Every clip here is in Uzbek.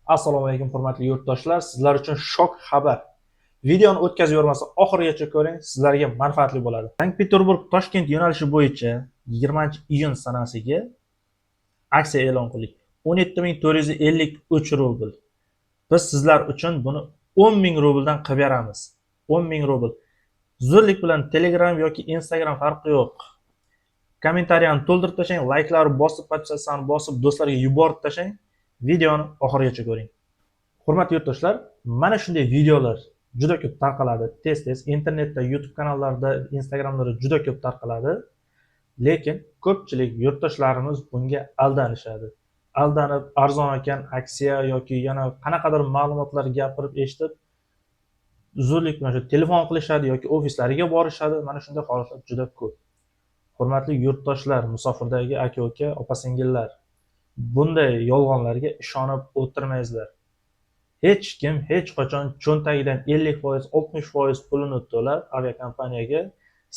Assalomu alaykum hurmatli yurtdoshlar, sizlar uchun shok xabar. Videoni o'tkazib yubormasdan oxirigacha ko'ring, sizlarga manfaatli bo'ladi. Sankt-Peterburg Toshkent yo'nalishi bo'yicha 20-iyun sanasiga aksiya e'lon qildik. 17.453 rubl. Biz sizlar uchun buni 10.000 rubldan qilib beramiz. 10.000 rubl. Zo'rlik bilan Telegram yoki Instagram farqi yo'q. Kommentariyani to'ldirib tashlang, layklarni bosib, podpisatsiyani bosib, do'stlarga yuborib tashlang. Videoni oxirigacha ko'ring. Hurmatli yurtdoshlar, mana shunday videolar juda ko'p tarqaladi. Tez-tez internetda, YouTube kanallarida, Instagramlarda juda ko'p tarqaladi. Lekin ko'pchilik yurtdoshlarimiz bunga aldanishadi. Aldanib, arzon ekan aksiya yoki yana qanaqadir ma'lumotlar gapirib eshitib, zo'rlik bilan shu telefon qilishadi yoki ofislariga borishadi. Mana shunday holatlar juda ko'p. Hurmatli yurtdoshlar, musofirdagi aka-uka, opa-singillar, bunday yolg'onlarga ishonib o'tirmaysizlar. Hech kim hech qachon cho'ntagidan 50%, 60% pulini to'lab aviakompaniyaga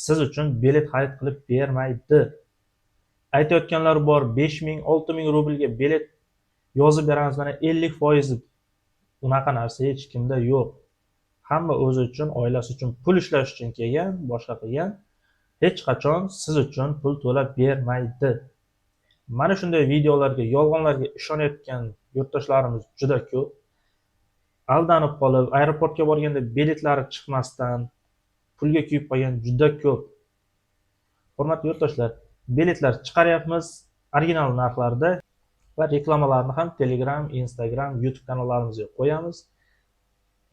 siz uchun bilet xarid qilib bermaydi. Aytayotganlar bor, 5000, 6000 rublga bilet yozib beramiz, mana 50%. Unaqa narsa hech kimda yo'q. Hamma o'zi uchun, oilasi uchun pul ishlash uchun kelgan, boshqa qilgan. Hech qachon siz uchun pul to'lab bermaydi. Mana shunday videolarga, yolg'onlarga ishonayotgan yurtdoshlarimiz juda ko'p. Aldanib qolib, aeroportga borganda biletlari chiqmasdan pulga kuyib qolgan juda ko'p. Hurmatli yurtdoshlar, biletlar chiqaryapmiz original narxlarda va reklamalarni ham Telegram, Instagram, YouTube kanallarimizga qo'yamiz.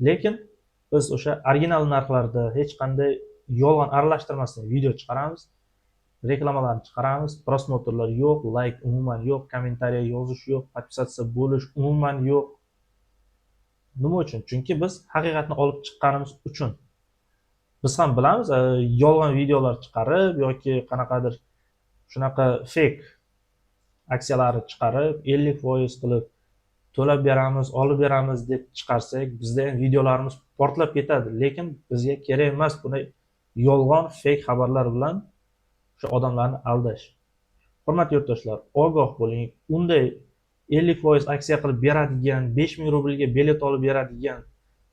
Lekin biz o'sha original narxlarda hech qanday yolg'on aralashtirmasdan video chiqaramiz. Reklamalarni chiqaramiz, prosmotrlar yo'q, like umuman yo'q, kommentariya yozish yo'q, podpisatsiya bo'lish umuman yo'q. Nima uchun? Chunki biz haqiqatni olib chiqqanimiz uchun. Biz ham bilamiz, yolg'on videolar chiqarib yoki qanaqadir shunaqa fake aksiyalarni chiqarib 50% qilib to'lab beramiz, olib beramiz deb chiqarsak, bizda ham videolarimiz portlab ketadi. Lekin bizga kerak emas bunday yolg'on, fake xabarlar bilan shu odamlarni aldash. Hurmatli yurtdoshlar, ogoh bo'ling. Unday 50% aksiya qilib beradigan, 5000 rublga bilet olib beradigan,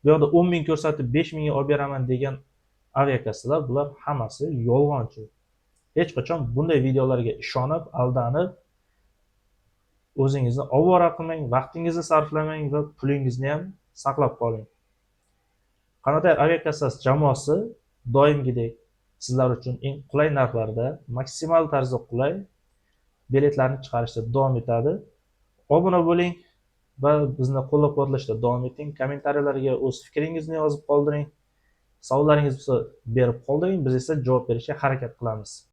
bu yoqda 10.000 ko'rsatib 5000 ga olib beraman degan aviakassalar, bular hammasi yolg'onchi. Hech qachon bunday videolarga ishonib, aldanib, o'zingizni ovora qilmang, vaqtingizni sarflamang va pulingizni ham saqlab qoling. Qanot Air aviakassasi jamoasi doimgidek sizlar uchun eng qulay narxlarda, maksimal tarzda qulay biletlarni chiqarishda davom etadi. Obuna bo'ling va bizni qo'llab-quvvatlashda davom eting. Kommentariyalarga o'z fikringizni yozib qoldiring. Savollaringiz bo'lsa berib qoldiring, biz esa javob berishga harakat qilamiz.